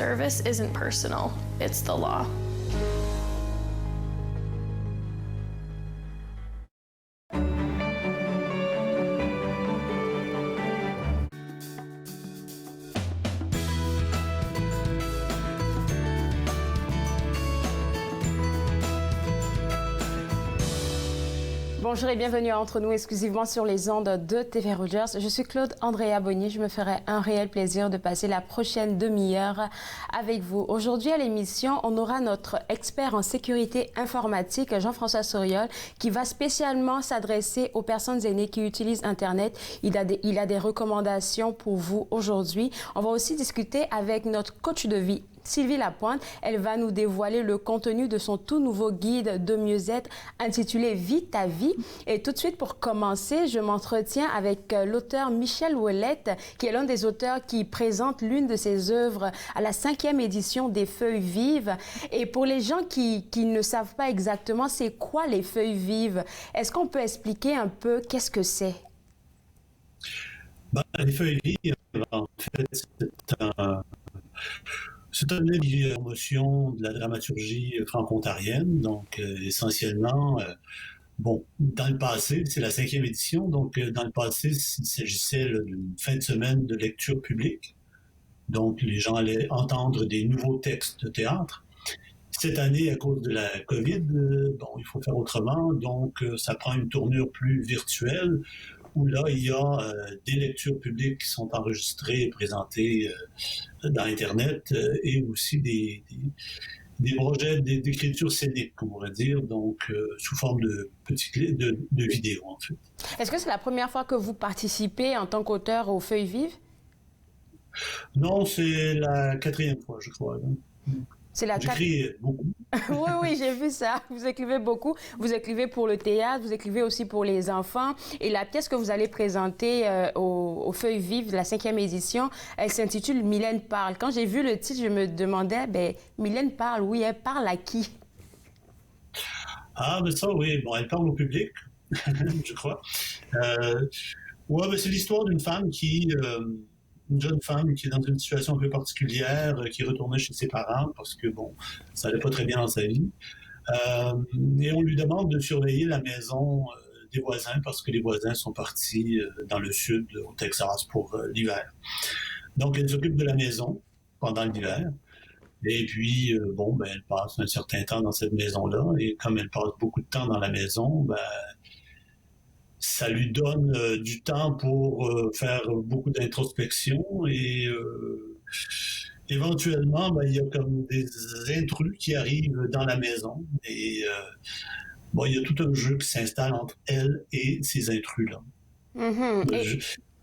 Service isn't personal, it's the law. Bonjour et bienvenue à Entre nous, exclusivement sur les ondes de TV Rogers. Je suis Claude Andrea Bonnier. Je me ferai un réel plaisir de passer la prochaine demi-heure avec vous. Aujourd'hui à l'émission, on aura notre expert en sécurité informatique, Jean-François Soriol, qui va spécialement s'adresser aux personnes aînées qui utilisent Internet. Il a des recommandations pour vous aujourd'hui. On va aussi discuter avec notre coach de vie, Sylvie Lapointe. Elle va nous dévoiler le contenu de son tout nouveau guide de mieux-être intitulé « Vis ta vie ». Et tout de suite, pour commencer, je m'entretiens avec l'auteur Michel Ouellette, qui est l'un des auteurs qui présente l'une de ses œuvres à la 5e édition des Feuilles vives. Et pour les gens qui ne savent pas exactement c'est quoi les Feuilles vives, est-ce qu'on peut expliquer un peu qu'est-ce que c'est? Les Feuilles vives, en fait, c'est un livre d'émotion de la dramaturgie franco-ontarienne, donc essentiellement, dans le passé, c'est la 5e édition, donc dans le passé, il s'agissait d'une fin de semaine de lecture publique, donc les gens allaient entendre des nouveaux textes de théâtre. Cette année, à cause de la COVID, il faut faire autrement, donc ça prend une tournure plus virtuelle, où là, il y a des lectures publiques qui sont enregistrées et présentées dans Internet et aussi des projets d'écriture scénique, on pourrait dire, donc sous forme de petits clips, de vidéos, en fait. Est-ce que c'est la première fois que vous participez en tant qu'auteur aux Feuilles vives? Non, c'est la 4e fois, je crois. J'écris beaucoup. Oui, j'ai vu ça. Vous écrivez beaucoup. Vous écrivez pour le théâtre, vous écrivez aussi pour les enfants. Et la pièce que vous allez présenter aux Feuilles vives de la 5e édition, elle s'intitule « Mylène parle ». Quand j'ai vu le titre, je me demandais, Mylène parle, oui, elle parle à qui? Ah, mais ça, oui. Bon, elle parle au public, je crois. C'est l'histoire d'une femme une jeune femme qui est dans une situation un peu particulière, qui retournait chez ses parents parce que, ça allait pas très bien dans sa vie. Et on lui demande de surveiller la maison des voisins parce que les voisins sont partis dans le sud, au Texas, pour l'hiver. Donc, elle s'occupe de la maison pendant l'hiver. Et puis, elle passe un certain temps dans cette maison-là. Et comme elle passe beaucoup de temps dans la maison, ça lui donne du temps pour faire beaucoup d'introspection et éventuellement, il y a comme des intrus qui arrivent dans la maison et il y a tout un jeu qui s'installe entre elle et ces intrus-là. C'est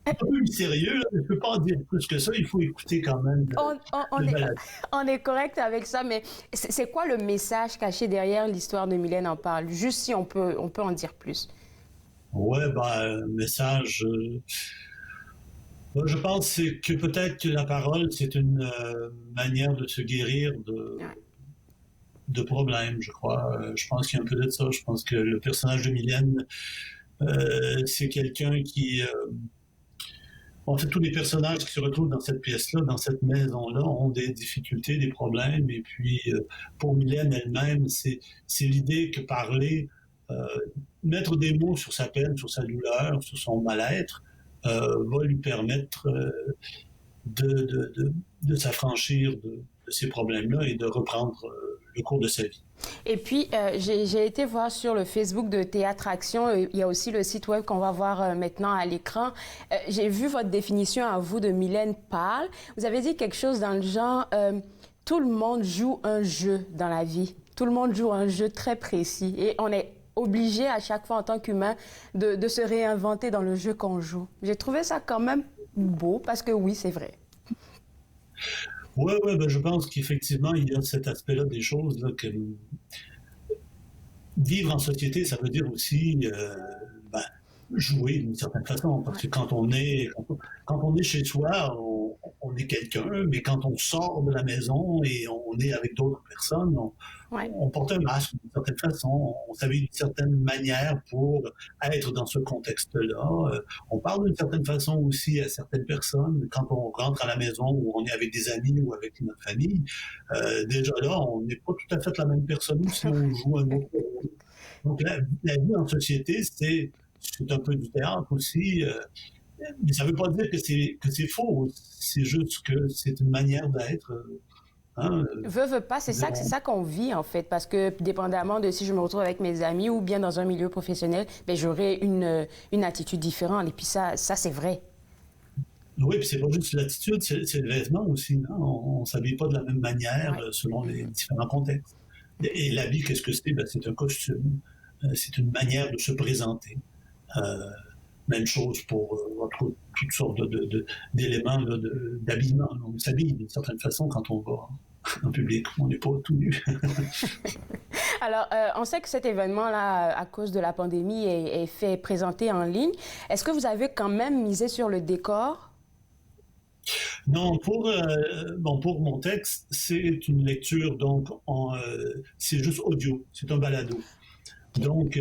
un peu mystérieux, là, mais je ne peux pas en dire plus que ça, il faut écouter quand même. On est correct avec ça, mais c'est quoi le message caché derrière l'histoire de Mylène en parle? Juste si on peut en dire plus. Le message, je pense que peut-être que la parole, c'est une manière de se guérir de problèmes, je crois. Je pense qu'il y a un peu de ça. Je pense que le personnage de Mylène, c'est quelqu'un qui... en fait, tous les personnages qui se retrouvent dans cette pièce-là, dans cette maison-là, ont des difficultés, des problèmes. Et puis, pour Mylène elle-même, c'est l'idée que parler... mettre des mots sur sa peine, sur sa douleur, sur son mal-être, va lui permettre de s'affranchir de ces problèmes-là et de reprendre le cours de sa vie. Et puis, j'ai été voir sur le Facebook de Théâtre Action, il y a aussi le site web qu'on va voir maintenant à l'écran. J'ai vu votre définition à vous de Mylène parle. Vous avez dit quelque chose dans le genre, tout le monde joue un jeu dans la vie. Tout le monde joue un jeu très précis et on est obligé à chaque fois en tant qu'humain de se réinventer dans le jeu qu'on joue. J'ai trouvé ça quand même beau parce que oui, c'est vrai. Oui, je pense qu'effectivement, il y a cet aspect-là des choses là, que vivre en société, ça veut dire aussi jouer d'une certaine façon. Parce que quand on est chez soi, on est quelqu'un, mais quand on sort de la maison et on est avec d'autres personnes, Ouais. on porte un masque d'une certaine façon, on s'habille d'une certaine manière pour être dans ce contexte-là. On parle d'une certaine façon aussi à certaines personnes quand on rentre à la maison ou on est avec des amis ou avec notre famille. Déjà là, on n'est pas tout à fait la même personne si on joue un autre rôle. Donc la vie en société, c'est un peu du théâtre aussi, mais ça ne veut pas dire que c'est faux. C'est juste que c'est une manière d'être. Hein, Veux pas, c'est ça qu'on vit en fait, parce que dépendamment de si je me retrouve avec mes amis ou bien dans un milieu professionnel, ben, j'aurai une attitude différente. Et puis ça c'est vrai. Oui, puis c'est pas juste l'attitude, c'est le vêtement aussi. Hein? On ne s'habille pas de la même manière Ouais. selon les différents contextes. Et l'habit, qu'est-ce que c'est? Ben, c'est un costume. C'est une manière de se présenter. Euh, Même chose pour toutes sortes d'éléments d'habillement. On s'habille d'une certaine façon quand on va en public. On n'est pas tout nu. Alors, on sait que cet événement-là, à cause de la pandémie, est fait présenter en ligne. Est-ce que vous avez quand même misé sur le décor? Non, pour mon texte, c'est une lecture, donc c'est juste audio, c'est un balado. Donc,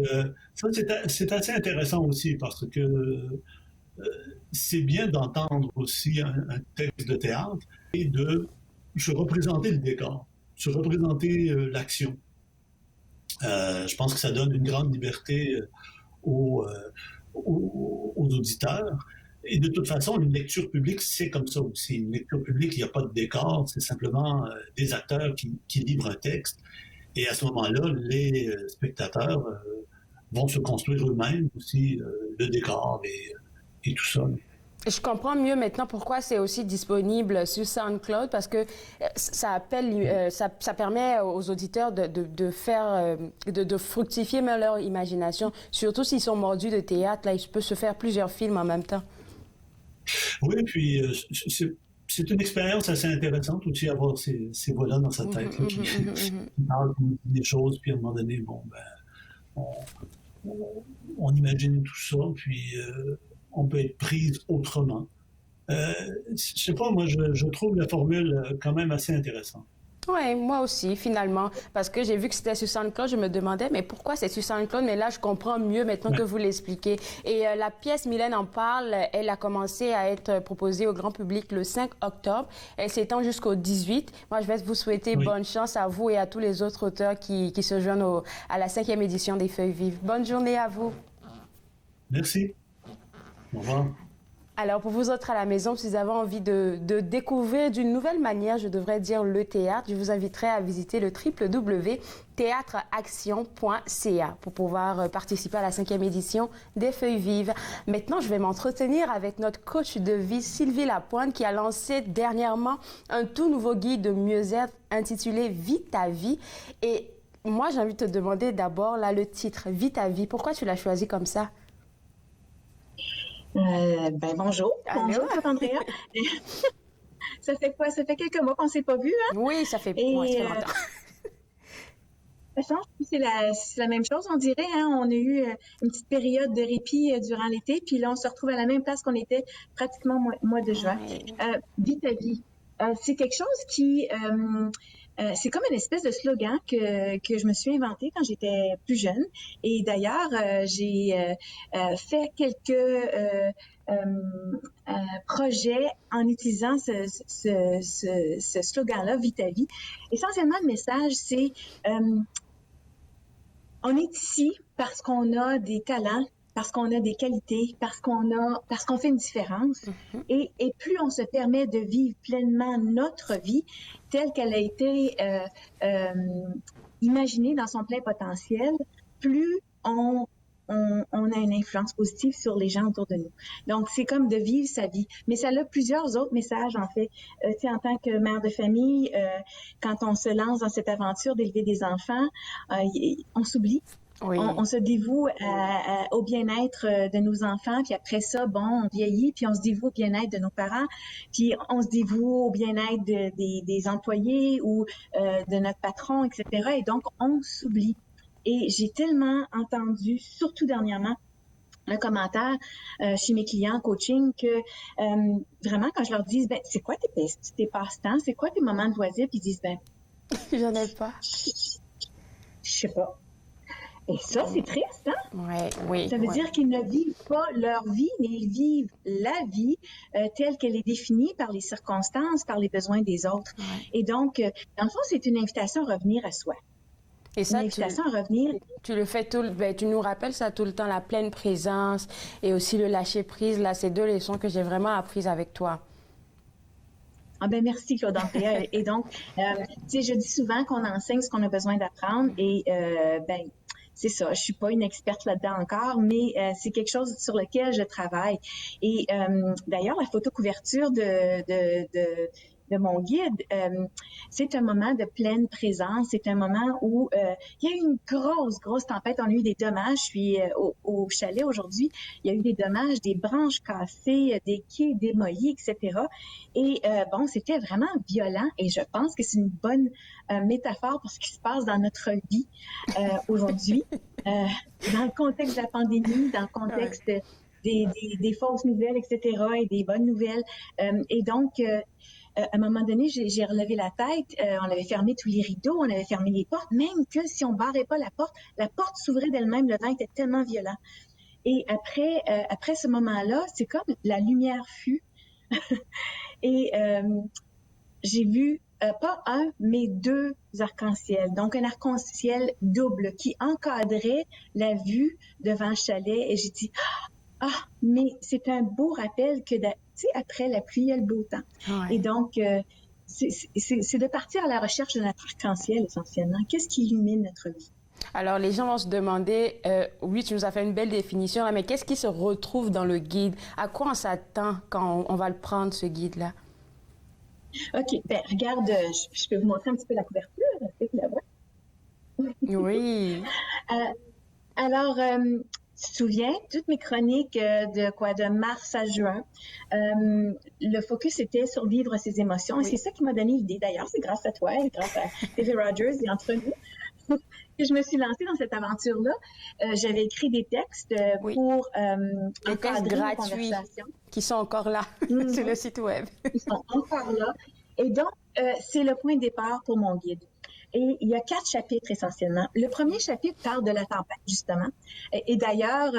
ça, c'est assez intéressant aussi parce que c'est bien d'entendre aussi un texte de théâtre et de se représenter le décor, se représenter l'action. Je pense que ça donne une grande liberté aux, euh, aux auditeurs. Et de toute façon, une lecture publique, c'est comme ça aussi. Une lecture publique, il n'y a pas de décor, c'est simplement des acteurs qui livrent un texte. Et à ce moment-là, les spectateurs vont se construire eux-mêmes aussi le décor et tout ça. Je comprends mieux maintenant pourquoi c'est aussi disponible sur SoundCloud, parce que ça permet aux auditeurs de faire, de fructifier même leur imagination, surtout s'ils sont mordus de théâtre. Là, ils peuvent se faire plusieurs films en même temps. Oui, puis c'est une expérience assez intéressante aussi, avoir ces voix-là dans sa tête, là, qui parlent des choses, puis à un moment donné, bon, ben, on, on imagine tout ça, puis on peut être prise autrement. Je sais pas, moi, je trouve la formule quand même assez intéressante. Oui, moi aussi, finalement, parce que j'ai vu que c'était sur SoundCloud, je me demandais, mais pourquoi c'est sur SoundCloud? Mais là, je comprends mieux maintenant que vous l'expliquez. Et la pièce, Mylène en parle, elle a commencé à être proposée au grand public le 5 octobre. Elle s'étend jusqu'au 18. Moi, je vais vous souhaiter bonne chance à vous et à tous les autres auteurs qui se joignent à la 5e édition des Feuilles Vives. Bonne journée à vous. Merci. Au revoir. Alors, pour vous autres à la maison, si vous avez envie de découvrir d'une nouvelle manière, je devrais dire le théâtre, je vous inviterai à visiter le www.théâtreaction.ca pour pouvoir participer à la 5e édition des Feuilles Vives. Maintenant, je vais m'entretenir avec notre coach de vie, Sylvie Lapointe, qui a lancé dernièrement un tout nouveau guide de mieux-être intitulé « Vis ta vie ». Et moi, j'ai envie de te demander d'abord, là, le titre « Vis ta vie ». Pourquoi tu l'as choisi comme ça? Bonjour. Allô? Bonjour, Andrea. Ça fait quoi? Ça fait quelques mois qu'on ne s'est pas vus, hein? Oui, ça fait Et longtemps. ça change, c'est la même chose, on dirait, hein? On a eu une petite période de répit durant l'été, puis là, on se retrouve à la même place qu'on était pratiquement au mois de juin. Vis ta vie. C'est quelque chose qui... c'est comme une espèce de slogan que je me suis inventé quand j'étais plus jeune. Et d'ailleurs, j'ai fait quelques projets en utilisant ce slogan-là, Vis ta vie. Essentiellement, le message, c'est on est ici parce qu'on a des talents, parce qu'on a des qualités, parce qu'on fait une différence. Et plus on se permet de vivre pleinement notre vie telle qu'elle a été imaginée dans son plein potentiel, plus on a une influence positive sur les gens autour de nous. Donc, c'est comme de vivre sa vie. Mais ça a plusieurs autres messages, en fait. Tu sais, en tant que mère de famille, quand on se lance dans cette aventure d'élever des enfants, on s'oublie. Oui. On se dévoue au bien-être de nos enfants, puis après ça, on vieillit, puis on se dévoue au bien-être de nos parents, puis on se dévoue au bien-être des employés ou de notre patron, etc. Et donc, on s'oublie. Et j'ai tellement entendu, surtout dernièrement, un commentaire chez mes clients en coaching que vraiment, quand je leur dis, ben, c'est quoi tes passe-temps, c'est quoi tes moments de loisirs, puis ils disent, ben, J'en ai pas. je sais pas. Et ça, c'est triste, hein? Ouais, oui. Ça veut dire qu'ils ne vivent pas leur vie, mais ils vivent la vie telle qu'elle est définie par les circonstances, par les besoins des autres. Ouais. Et donc, dans le fond, c'est une invitation à revenir à soi. Et ça, Une invitation à revenir. tu le fais tu nous rappelles ça tout le temps, la pleine présence et aussi le lâcher prise. Là, c'est 2 leçons que j'ai vraiment apprises avec toi. Ah ben merci Claude Andrea. Et donc, tu sais, je dis souvent qu'on enseigne ce qu'on a besoin d'apprendre et ben c'est ça. Je suis pas une experte là-dedans encore, mais c'est quelque chose sur lequel je travaille. Et d'ailleurs, la photo couverture de mon guide, c'est un moment de pleine présence. C'est un moment où il y a eu une grosse tempête. On a eu des dommages. Je suis au chalet aujourd'hui. Il y a eu des dommages, des branches cassées, des quais démolis, etc. Et bon, c'était vraiment violent. Et je pense que c'est une bonne métaphore pour ce qui se passe dans notre vie aujourd'hui, dans le contexte de la pandémie, dans le contexte des fausses nouvelles, etc., et des bonnes nouvelles. Et donc, à un moment donné, j'ai relevé la tête, on avait fermé tous les rideaux, on avait fermé les portes, même que si on barrait pas la porte s'ouvrait d'elle-même, le vent était tellement violent. Et après ce moment-là, c'est comme la lumière fut. Et j'ai vu pas un, mais 2 arcs-en-ciel. Donc, un arc-en-ciel double qui encadrait la vue devant le chalet. Et j'ai dit, mais c'est un beau rappel que, tu sais, après la pluie, il y a le beau temps. Ouais. Et donc, c'est de partir à la recherche de notre arc-en-ciel, essentiellement. Qu'est-ce qui illumine notre vie? Alors, les gens vont se demander, oui, tu nous as fait une belle définition, là, mais qu'est-ce qui se retrouve dans le guide? À quoi on s'attend quand on va le prendre, ce guide-là? OK, ben regarde, je peux vous montrer un petit peu la couverture. Est-ce que tu la vois? Oui. Alors, tu te souviens, toutes mes chroniques de mars à juin, le focus était sur vivre ses émotions. Et c'est ça qui m'a donné l'idée. D'ailleurs, c'est grâce à toi et grâce à TV Rogers et entre nous que je me suis lancée dans cette aventure-là. J'avais écrit des textes pour des textes gratuits qui sont encore là sur le site web. Ils sont encore là. Et donc, c'est le point de départ pour mon guide. Et il y a 4 chapitres essentiellement. Le premier chapitre parle de la tempête, justement. Et d'ailleurs,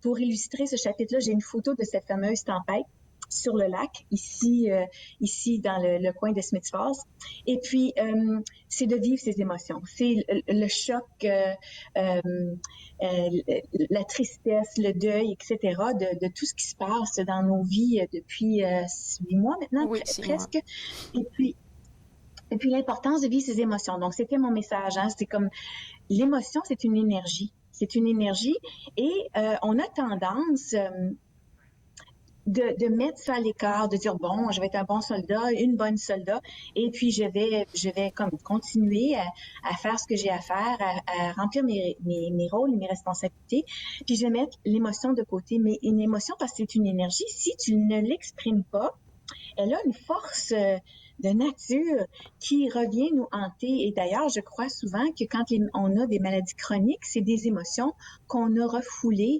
pour illustrer ce chapitre-là, j'ai une photo de cette fameuse tempête sur le lac, ici dans le coin de Smiths Falls. Et puis, c'est de vivre ses émotions. C'est le choc, la tristesse, le deuil, etc., de tout ce qui se passe dans nos vies depuis 8 mois maintenant, presque. Et puis l'importance de vivre ses émotions. Donc, c'était mon message. Hein? C'est comme l'émotion, c'est une énergie. C'est une énergie et on a tendance de mettre ça à l'écart, de dire, bon, je vais être un bon soldat, une bonne soldat, et puis je vais comme continuer à faire ce que j'ai à faire, à remplir mes rôles et mes responsabilités, puis je vais mettre l'émotion de côté. Mais une émotion, parce que c'est une énergie, si tu ne l'exprimes pas, elle a une force de nature qui revient nous hanter. Et d'ailleurs, je crois souvent que quand on a des maladies chroniques, c'est des émotions qu'on a refoulées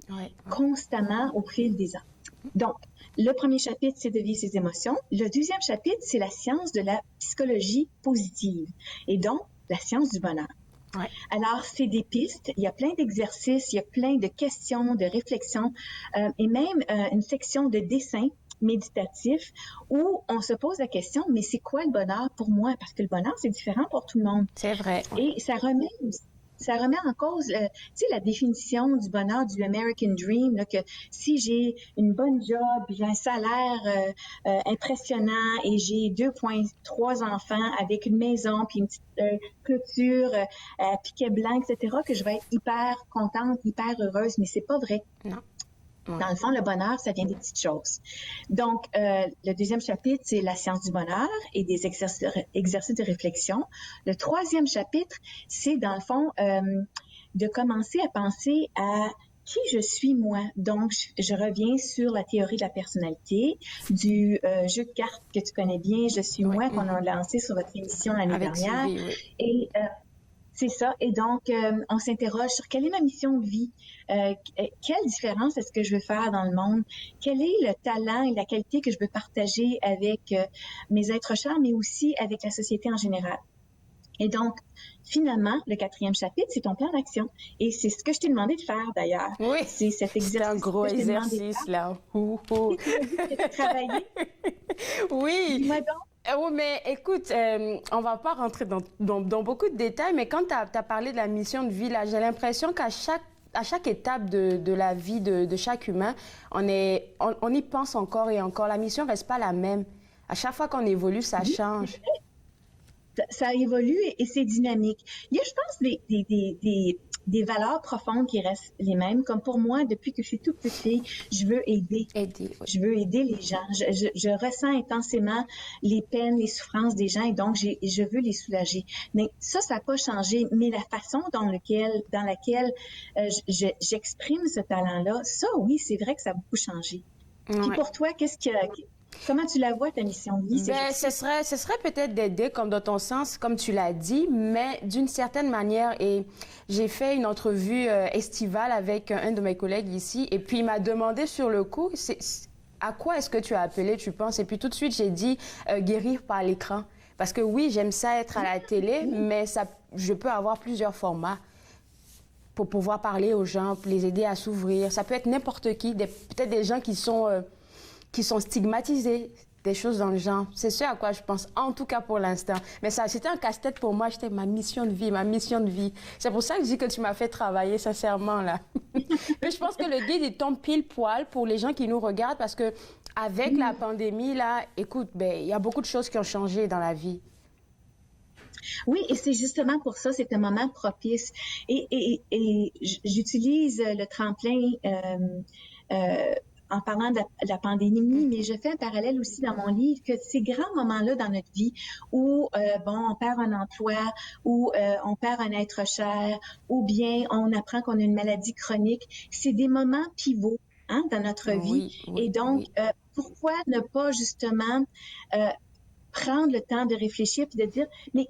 constamment au fil des ans. Donc, le premier chapitre, c'est de vivre ses émotions. Le deuxième chapitre, c'est la science de la psychologie positive et donc la science du bonheur. Ouais. Alors, c'est des pistes, il y a plein d'exercices, il y a plein de questions, de réflexions et même une section de dessin méditatif où on se pose la question, mais c'est quoi le bonheur pour moi? Parce que le bonheur, c'est différent pour tout le monde. C'est vrai. Et ça remet en cause, tu sais, la définition du bonheur du American Dream, là, que si j'ai une bonne job, j'ai un salaire impressionnant et j'ai 2,3 enfants avec une maison puis une petite clôture piquet blanc, etc., que je vais être hyper contente, hyper heureuse, mais c'est pas vrai. Non. Ouais. Dans le fond, le bonheur, ça vient des petites choses. Donc, le deuxième chapitre, c'est la science du bonheur et des exercices de réflexion. Le troisième chapitre, c'est dans le fond de commencer à penser à qui je suis moi. Donc, je reviens sur la théorie de la personnalité, du jeu de cartes que tu connais bien, Je suis moi, qu'on a lancé sur votre émission l'année dernière. Sylvie, oui. Et C'est ça. Et donc, on s'interroge sur quelle est ma mission de vie? Quelle différence est-ce que je veux faire dans le monde? Quel est le talent et la qualité que je veux partager avec mes êtres chers, mais aussi avec la société en général? Et donc, finalement, le 4e chapitre, c'est ton plan d'action. Et c'est ce que je t'ai demandé de faire, d'ailleurs. Oui, c'est cet exercice. C'est un gros exercice, là. Tu as travaillé. Oui. Dis-moi donc. Oui, mais écoute, on va pas rentrer dans beaucoup de détails, mais quand tu as parlé de la mission de vie, là, j'ai l'impression qu'à chaque étape de la vie de chaque humain, on y pense encore et encore. La mission reste pas la même. À chaque fois qu'on évolue, ça change. Ça évolue et c'est dynamique. Il y a, je pense, des valeurs profondes qui restent les mêmes. Comme pour moi, depuis que je suis toute petite fille, je veux aider. Oui. Je veux aider les gens. Je ressens intensément les peines, les souffrances des gens et donc je veux les soulager. Mais ça n'a pas changé. Mais la façon dans laquelle j'exprime ce talent-là, ça, oui, c'est vrai que ça a beaucoup changé. Ouais. Puis pour toi, comment tu la vois, ta mission de vie? Ce serait peut-être d'aider, comme dans ton sens, comme tu l'as dit, mais d'une certaine manière. Et j'ai fait une entrevue estivale avec un de mes collègues ici, et puis il m'a demandé sur le coup, à quoi est-ce que tu as appelé, tu penses? Et puis tout de suite, j'ai dit guérir par l'écran. Parce que oui, j'aime ça être à la télé, mais je peux avoir plusieurs formats pour pouvoir parler aux gens, pour les aider à s'ouvrir. Ça peut être n'importe qui, peut-être des gens qui sont stigmatisés, des choses dans le genre. C'est ce à quoi je pense, en tout cas pour l'instant. Mais ça, c'était un casse-tête pour moi. C'était ma mission de vie. C'est pour ça que je dis que tu m'as fait travailler, sincèrement, là. Mais je pense que le guide, il tombe pile poil pour les gens qui nous regardent parce que avec la pandémie, là, écoute, il y a beaucoup de choses qui ont changé dans la vie. Oui, et c'est justement pour ça, c'est un moment propice. Et j'utilise le tremplin en parlant de la pandémie, mais je fais un parallèle aussi dans mon livre que ces grands moments-là dans notre vie où, on perd un emploi, où on perd un être cher, ou bien on apprend qu'on a une maladie chronique, c'est des moments pivots dans notre vie. Et donc, pourquoi ne pas justement prendre le temps de réfléchir puis de dire, mais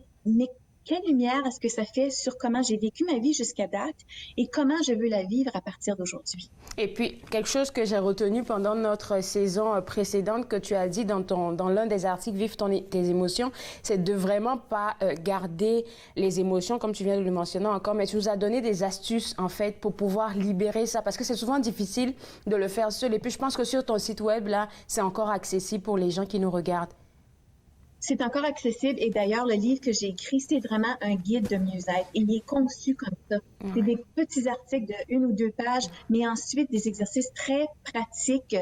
quelle lumière est-ce que ça fait sur comment j'ai vécu ma vie jusqu'à date et comment je veux la vivre à partir d'aujourd'hui? Et puis, quelque chose que j'ai retenu pendant notre saison précédente que tu as dit dans l'un des articles, Vive tes émotions, c'est de vraiment pas garder les émotions, comme tu viens de le mentionner encore, mais tu nous as donné des astuces, en fait, pour pouvoir libérer ça, parce que c'est souvent difficile de le faire seul. Et puis, je pense que sur ton site web, là, c'est encore accessible pour les gens qui nous regardent. C'est encore accessible et d'ailleurs, le livre que j'ai écrit, c'est vraiment un guide de mieux-être. Il est conçu comme ça. C'est des petits articles de 1 ou 2 pages, mais ensuite des exercices très pratiques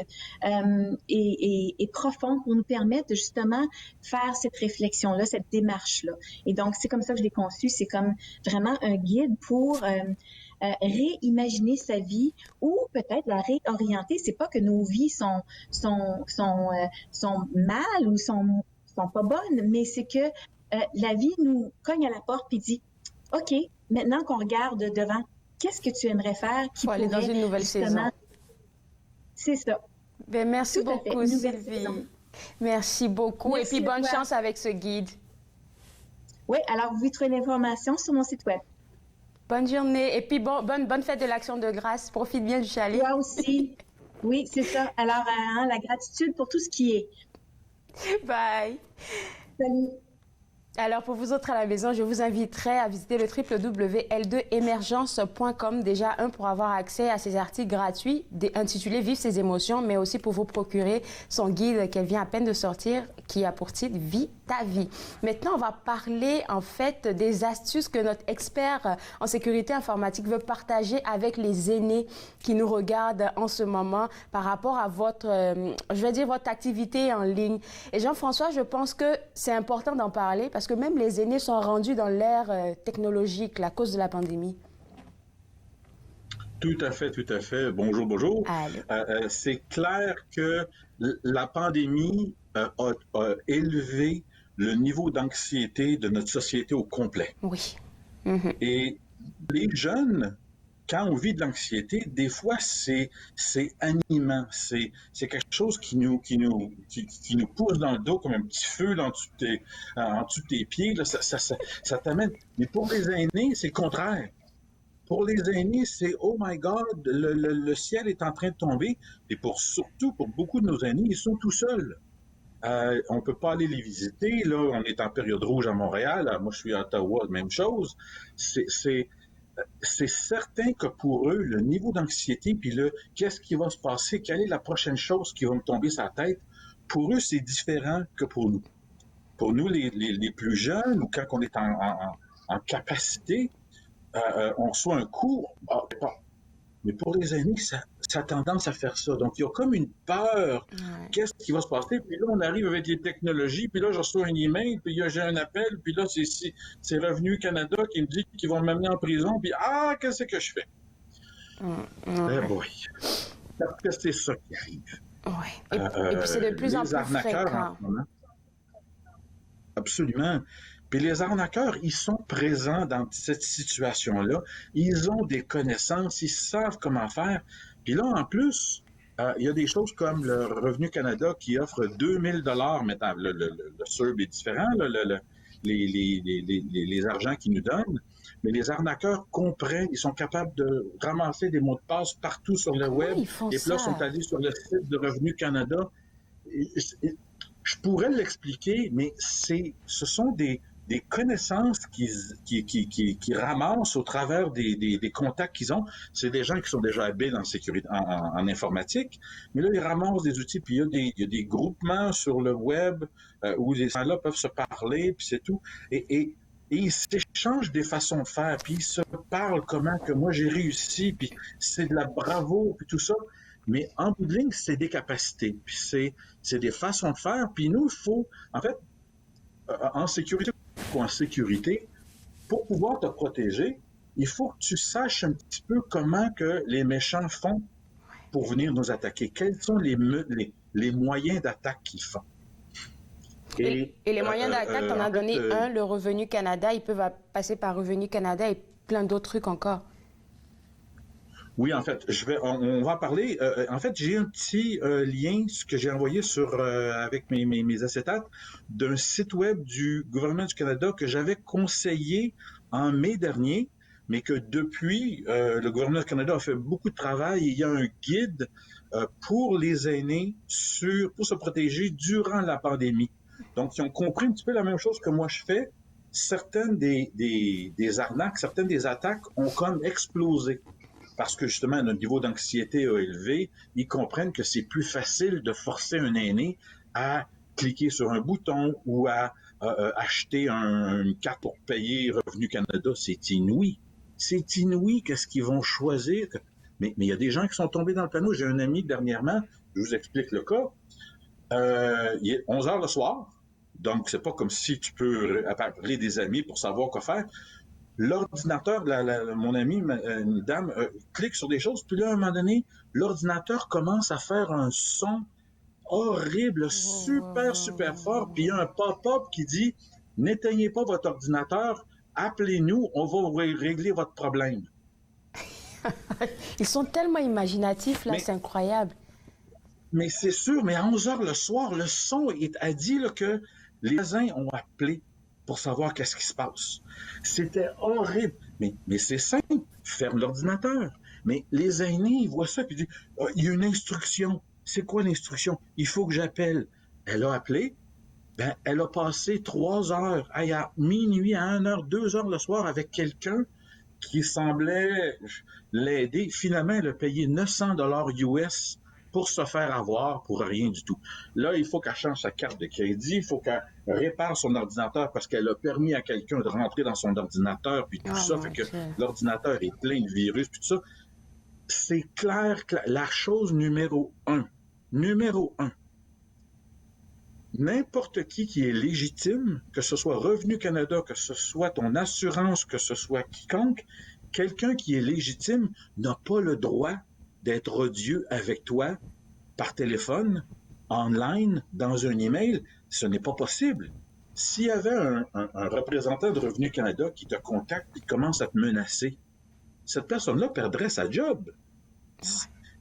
et profonds pour nous permettre de justement faire cette réflexion-là, cette démarche-là. Et donc, c'est comme ça que je l'ai conçu. C'est comme vraiment un guide pour réimaginer sa vie ou peut-être la réorienter. C'est pas que nos vies sont mal ou sont pas bonnes, mais c'est que la vie nous cogne à la porte et dit « OK, maintenant qu'on regarde devant, qu'est-ce que tu aimerais faire qui pourrait... » aller dans une nouvelle saison. C'est ça. Merci beaucoup, Sylvie. Merci beaucoup. Merci et puis, bonne chance avec ce guide. Oui, alors vous trouvez l'information sur mon site web. Bonne journée. Et puis, bonne fête de l'Action de grâce. Profite bien du chalet. Toi aussi. Oui, c'est ça. Alors, la gratitude pour tout ce qui est. Bye. Salut. Alors, pour vous autres à la maison, je vous inviterai à visiter le www.l2emergence.com. Déjà, pour avoir accès à ces articles gratuits intitulés « Vive ses émotions », mais aussi pour vous procurer son guide qu'elle vient à peine de sortir, qui a pour titre « Vis ta vie ». Maintenant, on va parler en fait des astuces que notre expert en sécurité informatique veut partager avec les aînés qui nous regardent en ce moment par rapport à votre activité en ligne. Et Jean-François, je pense que c'est important d'en parler parce que même les aînés sont rendus dans l'ère technologique à cause de la pandémie. Tout à fait. Bonjour. C'est clair que la pandémie a élevé le niveau d'anxiété de notre société au complet. Oui. Et les jeunes quand on vit de l'anxiété, des fois, c'est animant. C'est quelque chose qui nous pousse dans le dos comme un petit feu en dessous de tes pieds. Là, ça t'amène. Mais pour les aînés, c'est le contraire. Pour les aînés, c'est « Oh my God, le ciel est en train de tomber ». Et surtout, pour beaucoup de nos aînés, ils sont tout seuls. On ne peut pas aller les visiter. Là, on est en période rouge à Montréal. Moi, je suis à Ottawa, même chose. C'est certain que pour eux, le niveau d'anxiété, puis qu'est-ce qui va se passer, quelle est la prochaine chose qui va me tomber sur la tête, pour eux, c'est différent que pour nous. Pour nous, les plus jeunes, ou quand on est en capacité, on reçoit un coup, mais pour les aînés, ça a tendance à faire ça. Donc, il y a comme une peur. Ouais. Qu'est-ce qui va se passer? Puis là, on arrive avec les technologies, puis là, je reçois un email, puis là, j'ai un appel, puis là, c'est Revenu Canada qui me dit qu'ils vont m'amener en prison, puis qu'est-ce que je fais? Eh boy. Parce que c'est ça qui arrive. Oui. Et puis, c'est de plus en plus fréquent. Absolument. Puis les arnaqueurs, ils sont présents dans cette situation-là. Ils ont des connaissances, ils savent comment faire. Puis là, en plus, il y a des choses comme le Revenu Canada qui offre 2000 $. Maintenant, le CERB est différent, les argents qu'ils nous donnent. Mais les arnaqueurs comprennent, ils sont capables de ramasser des mots de passe partout sur le web. Et puis là, sont allés sur le site de Revenu Canada. Je pourrais l'expliquer, mais ce sont des connaissances qui ramassent au travers des contacts qu'ils ont. C'est des gens qui sont déjà habiles en sécurité, en informatique, mais là, ils ramassent des outils, puis il y a des groupements sur le web où les gens-là peuvent se parler, puis c'est tout. Et ils s'échangent des façons de faire, puis ils se parlent comment que moi j'ai réussi, puis c'est de la bravo, puis tout ça. Mais en bout de ligne, c'est des capacités, puis c'est des façons de faire, puis nous, il faut, en fait, en sécurité, pour pouvoir te protéger, il faut que tu saches un petit peu comment que les méchants font pour venir nous attaquer. Quels sont les moyens d'attaque qu'ils font. Et les moyens d'attaque, tu en as donné un, le Revenu Canada. Ils peuvent passer par Revenu Canada et plein d'autres trucs encore. Oui, en fait, on va en parler. En fait, j'ai un petit lien, ce que j'ai envoyé avec mes acétates, d'un site web du gouvernement du Canada que j'avais conseillé en mai dernier, mais que depuis, le gouvernement du Canada a fait beaucoup de travail. Il y a un guide pour les aînés pour se protéger durant la pandémie. Donc, ils ont compris un petit peu la même chose que moi je fais. Certaines des arnaques, certaines des attaques ont comme explosé. Parce que justement, notre niveau d'anxiété a élevé, ils comprennent que c'est plus facile de forcer un aîné à cliquer sur un bouton ou à acheter une carte pour payer Revenu Canada. C'est inouï. C'est inouï qu'est-ce qu'ils vont choisir. Mais il y a des gens qui sont tombés dans le panneau. J'ai un ami dernièrement, je vous explique le cas. Il est 11 h le soir, donc c'est pas comme si tu peux appeler des amis pour savoir quoi faire. L'ordinateur, mon ami, une dame, clique sur des choses, puis là, à un moment donné, l'ordinateur commence à faire un son horrible, super, super fort, puis il y a un pop-up qui dit « N'éteignez pas votre ordinateur, appelez-nous, on va régler votre problème. » Ils sont tellement imaginatifs, là, c'est incroyable. Mais c'est sûr, mais à 11 h le soir, le son a dit là, que les voisins ont appelé pour savoir qu'est-ce qui se passe. C'était horrible. Mais c'est simple, ferme l'ordinateur. Mais les aînés, ils voient ça et disent « Il y a une instruction. » C'est quoi l'instruction? Il faut que j'appelle. Elle a appelé. Ben, elle a passé 3 heures, à minuit, à 1 h, 2 h le soir avec quelqu'un qui semblait l'aider. Finalement, elle a payé 900 $ US pour se faire avoir pour rien du tout. Là, il faut qu'elle change sa carte de crédit, il faut qu'elle répare son ordinateur parce qu'elle a permis à quelqu'un de rentrer dans son ordinateur, puis tout ça, fait que l'ordinateur est plein de virus, puis tout ça. C'est clair que la chose numéro un, n'importe qui est légitime, que ce soit Revenu Canada, que ce soit ton assurance, que ce soit quiconque, quelqu'un qui est légitime n'a pas le droit d'être odieux avec toi par téléphone, online, dans un email. Ce n'est pas possible. S'il y avait un représentant de Revenu Canada qui te contacte et qui commence à te menacer, cette personne-là perdrait sa job.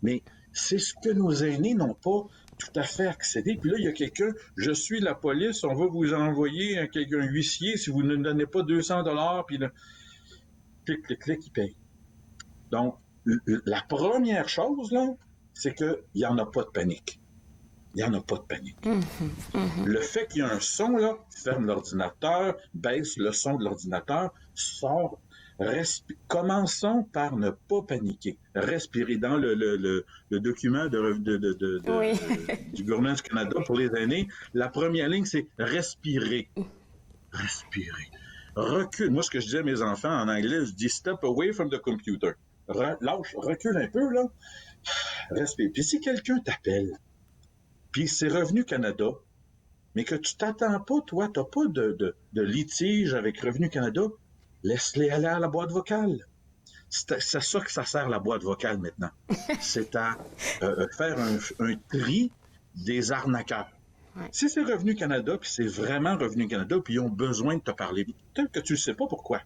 Mais c'est ce que nos aînés n'ont pas tout à fait accédé. Puis là, il y a quelqu'un, je suis la police, on va vous envoyer un huissier si vous ne donnez pas 200 $, puis là, clic, clic, clic, il paye. Donc, la première chose, là, c'est qu'il n'y en a pas de panique. Il n'y en a pas de panique. Le fait qu'il y a un son, là, ferme l'ordinateur, baisse le son de l'ordinateur, sort, commençons par ne pas paniquer. Respirer. Dans le document du gouvernement du Canada pour les aînés, la première ligne, c'est respirer. Respirer. Recule. Moi, ce que je dis à mes enfants en anglais, je dis step away from the computer. Lâche, recule un peu, là. Respire. Puis si quelqu'un t'appelle, puis c'est Revenu Canada, mais que tu t'attends pas, toi, tu n'as pas de litige avec Revenu Canada, laisse-les aller à la boîte vocale. C'est à ça que ça sert la boîte vocale maintenant. C'est à faire un tri des arnaqueurs. Ouais. Si c'est Revenu Canada, puis c'est vraiment Revenu Canada, puis ils ont besoin de te parler, peut-être que tu ne sais pas pourquoi,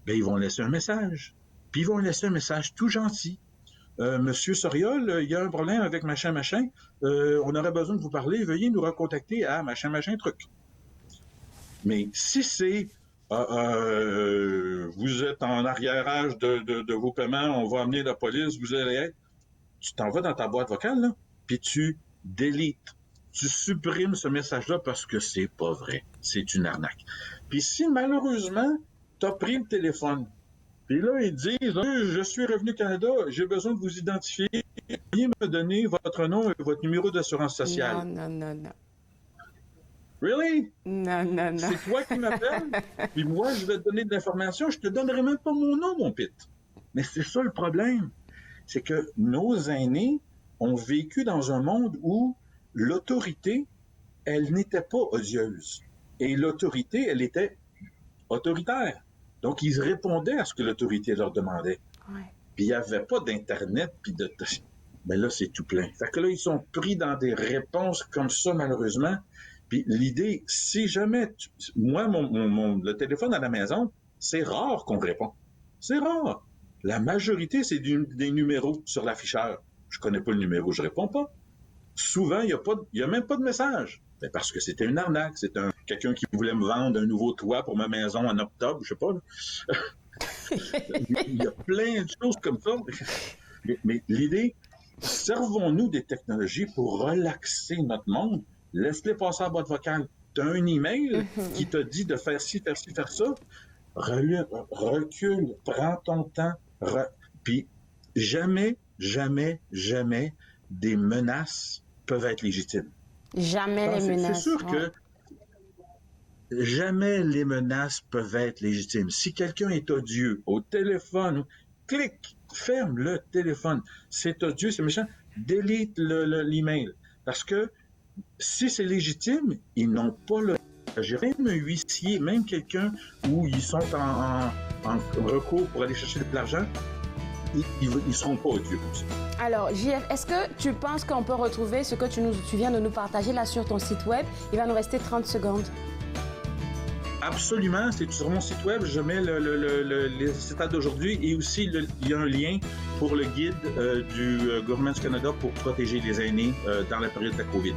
bien, ils vont laisser un message. Puis ils vont laisser un message tout gentil. Monsieur Soriol, il y a un problème avec machin, on aurait besoin de vous parler, veuillez nous recontacter à machin, truc. Mais si c'est vous êtes en arrière-âge de vos paiements, on va amener la police, vous allez être, tu t'en vas dans ta boîte vocale, là, puis tu délites, tu supprimes ce message-là parce que c'est pas vrai, c'est une arnaque. Puis si malheureusement, tu as pris le téléphone, puis là, ils disent, je suis Revenu Canada, j'ai besoin de vous identifier. Veuillez me donner votre nom et votre numéro d'assurance sociale. Non. Really? Non. C'est toi qui m'appelles, puis moi, je vais te donner de l'information. Je te donnerai même pas mon nom, mon pit. Mais c'est ça le problème. C'est que nos aînés ont vécu dans un monde où l'autorité, elle n'était pas odieuse. Et l'autorité, elle était autoritaire. Donc, ils répondaient à ce que l'autorité leur demandait. Ouais. Puis, il n'y avait pas d'Internet, puis de... Mais là, c'est tout plein. Fait que là, ils sont pris dans des réponses comme ça, malheureusement. Puis l'idée, si jamais... Moi, le téléphone à la maison, c'est rare qu'on répond. C'est rare. La majorité, c'est des numéros sur l'afficheur. Je connais pas le numéro, je réponds pas. Souvent, il y a même pas de message. Mais parce que c'était une arnaque. C'est quelqu'un qui voulait me vendre un nouveau toit pour ma maison en octobre, je sais pas. Il y a plein de choses comme ça. Mais l'idée, servons-nous des technologies pour relaxer notre monde. Laisse-les passer à la boîte vocale. Tu as un email qui te dit de faire ci, faire ci, faire ça. Recule, prends ton temps. Puis jamais des menaces peuvent être légitimes. Jamais les menaces. C'est sûr que jamais les menaces peuvent être légitimes. Si quelqu'un est odieux au téléphone, clique, ferme le téléphone. C'est odieux, c'est méchant. Delete l'email. Parce que si c'est légitime, ils n'ont pas le... Même un huissier, même quelqu'un où ils sont en recours pour aller chercher de l'argent, ils ne seront pas odieux comme ça. Alors, JF, est-ce que tu penses qu'on peut retrouver ce que tu viens de nous partager là sur ton site web? Il va nous rester 30 secondes. Absolument, c'est sur mon site web, je mets les citats d'aujourd'hui et aussi il y a un lien pour le guide du gouvernement du Canada pour protéger les aînés dans la période de la COVID.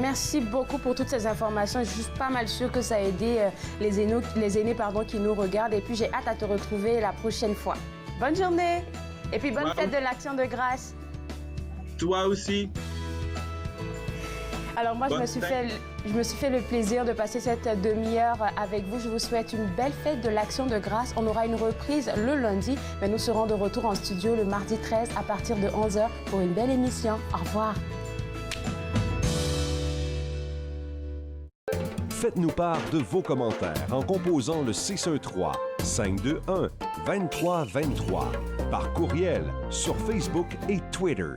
Merci beaucoup pour toutes ces informations. Je suis pas mal sûre que ça a aidé les aînés qui nous regardent et puis j'ai hâte à te retrouver la prochaine fois. Bonne journée et puis bonne fête de l'Action de grâce. Toi aussi. Alors moi, je me suis fait le plaisir de passer cette demi-heure avec vous. Je vous souhaite une belle fête de l'Action de grâce. On aura une reprise le lundi, mais nous serons de retour en studio le mardi 13 à partir de 11h pour une belle émission. Au revoir. Faites-nous part de vos commentaires en composant le 613-521-2323 par courriel sur Facebook et Twitter.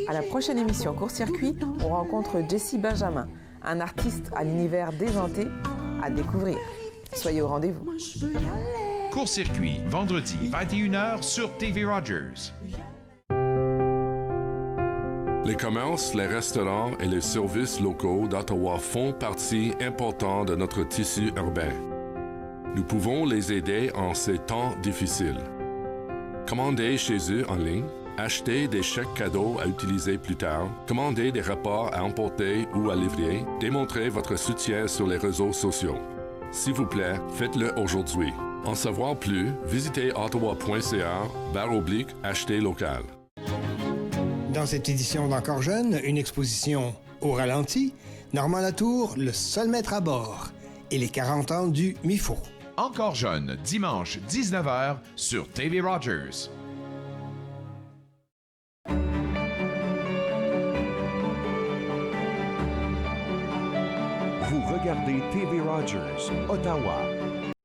À la prochaine émission Court-Circuit, on rencontre Jessie Benjamin, un artiste à l'univers déjanté à découvrir. Soyez au rendez-vous. Court-Circuit, vendredi, 21h sur TV Rogers. Les commerces, les restaurants et les services locaux d'Ottawa font partie importante de notre tissu urbain. Nous pouvons les aider en ces temps difficiles. Commandez chez eux en ligne, achetez des chèques cadeaux à utiliser plus tard, commandez des repas à emporter ou à livrer, démontrez votre soutien sur les réseaux sociaux. S'il vous plaît, faites-le aujourd'hui. En savoir plus, visitez ottawa.ca/acheter local. Dans cette édition d'Encore jeune, une exposition au ralenti, Normand Latour, le seul maître à bord, et les 40 ans du MIFO. Encore jeune, dimanche 19h sur TV Rogers. Vous regardez TV Rogers, Ottawa.